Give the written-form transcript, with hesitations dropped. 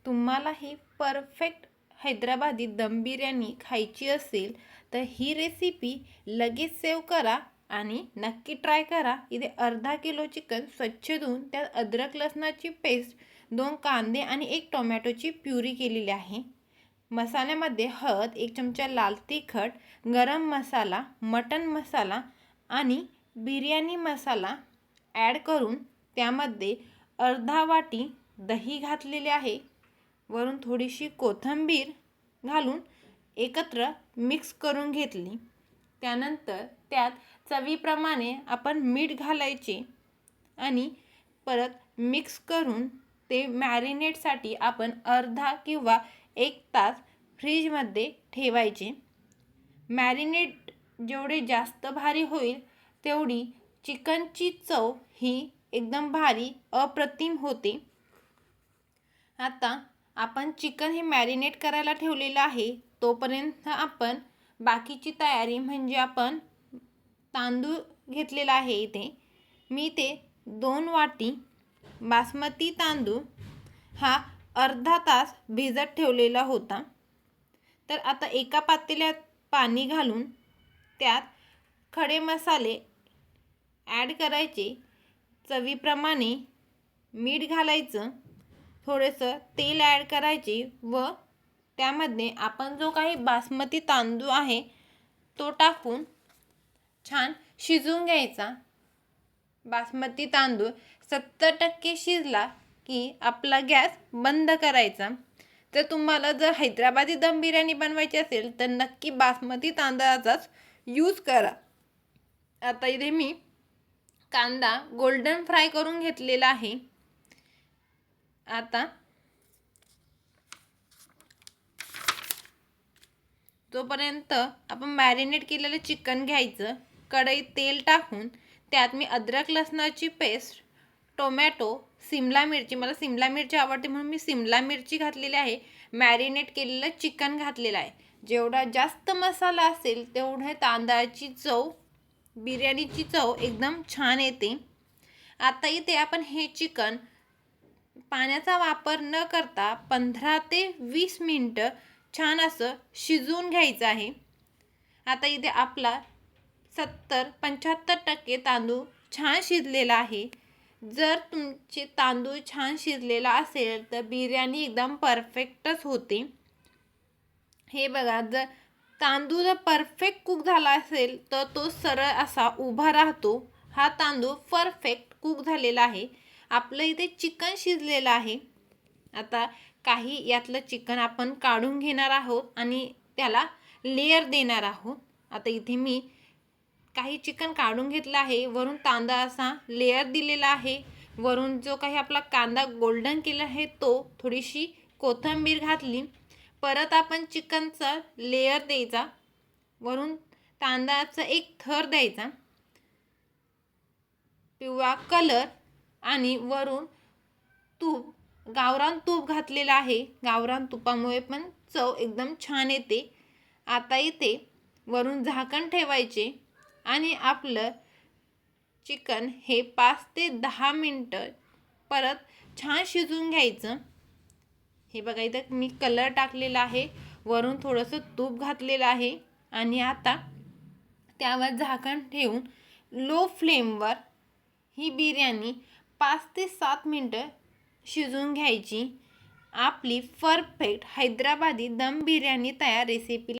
तुम्हाला ही परफेक्ट हैदराबादी दम बिर्याणी खायची असेल तर ही रेसिपी लगेच सेव्ह करा आणि नक्की ट्राय करा। इथे अर्धा किलो चिकन स्वच्छ धुवून त्यात अद्रक लसणाची पेस्ट, 2 कांदे आणि 1 टोमॅटोची प्युरी केलेली आहे। मसाल्यामध्ये हळद, 1 चमचा लाल तिखट, गरम मसाला, मटन मसाला आणि बिर्याणी मसाला ॲड करून त्यामध्ये अर्धा वाटी दही घातलेले आहे। वरून थोडीशी कोथिंबीर घालून एकत्र मिक्स करून घेतली। त्यानंतर त्यात चवीप्रमाणे आपण मीठ घालायचे आणि परत मिक्स करून ते मॅरिनेटसाठी आपण अर्धा किंवा 1 तास फ्रीजमध्ये ठेवायचे। मॅरिनेट जेवढे जास्त भारी होईल तेवढी चिकनची चव ही एकदम भारी अप्रतिम होते। आता आपण चिकन हे मॅरिनेट करायला ठेवलेलं आहे, तोपर्यंत आपण बाकीची तयारी म्हणजे आपण तांदूळ घेतलेला आहे। इथे मी ते 2 वाटी बासमती तांदूळ हा अर्धा तास भिजत ठेवलेला होता। तर आता एका पातेल्यात पाणी घालून त्यात खडे मसाले ॲड करायचे, चवीप्रमाणे मीठ घालायचं, थोडंसं तेल ॲड करायचे व त्यामध्ये आपण जो काही बासमती तांदूळ आहे तो टाकून छान शिजवून घ्यायचा। बासमती तांदूळ 70% शिजला की आपला गॅस बंद करायचा। तर तुम्हाला जर हैदराबादी दम बिर्याणी बनवायची असेल तर नक्की बासमती तांदळाचाच यूज करा। आता इथे मी कांदा गोल्डन फ्राय करून घेतलेला आहे। आता तोपर्यंत आपण मॅरिनेट केलेलं चिकन घ्यायचं, कढईत तेल टाकून त्यात मी अद्रक लसणाची पेस्ट, टोमॅटो, सिमला मिरची, मला सिमला मिरची आवडते म्हणून मी सिमला मिरची घातलेली आहे, मॅरिनेट केलेलं चिकन घातलेलं आहे। जेवढा जास्त मसाला असेल तेवढे तांदळाची चव, बिर्याणीची चव एकदम छान येते। आता इथे आपण हे चिकन पाण्याचा वापर न करता 15 ते 20 मिनिटं छान असं शिजवून घ्यायचं आहे। आता इथे आपला 70-75% तांदूळ छान शिजलेला आहे। जर तुमचे तांदूळ छान शिजलेला असेल तर बिर्याणी एकदम परफेक्टच होते। हे बघा, जर तांदूळ जर परफेक्ट कुक झाला असेल तर तो सरळ असा उभा राहतो। हा तांदूळ परफेक्ट कुक झालेला आहे। आपलं इथे चिकन शिजलेलं आहे। आता काही यातलं चिकन आपण काढून घेणार आहोत आणि त्याला लेयर देणार आहोत। आता इथे मी काही चिकन काढून घेतलं आहे, वरून तांदळाचा लेयर दिलेला आहे, वरून जो काही आपला कांदा गोल्डन केला आहे तो, थोडीशी कोथिंबीर घातली, परत आपण चिकनचा लेयर द्यायचा, वरून तांदळाचा एक थर द्यायचा, पिवळा कलर आणि वरून तूप, गावरान तूप घातलेलं आहे। गावरान तुपामुळे पण चव एकदम छान येते। आता इथे वरून झाकण ठेवायचे आणि आपलं चिकन हे 5 ते 10 मिनिटं परत छान शिजवून घ्यायचं। हे बघा, इथं मी कलर टाकलेला आहे, वरून थोडंसं तूप घातलेलं आहे आणि आता त्यावर झाकण ठेवून लो फ्लेमवर ही बिर्याणी 5 ते 7 मिनिटं शिजवून घ्यायची। आपली परफेक्ट हैदराबादी दम बिर्याणी तयार। रेसिपी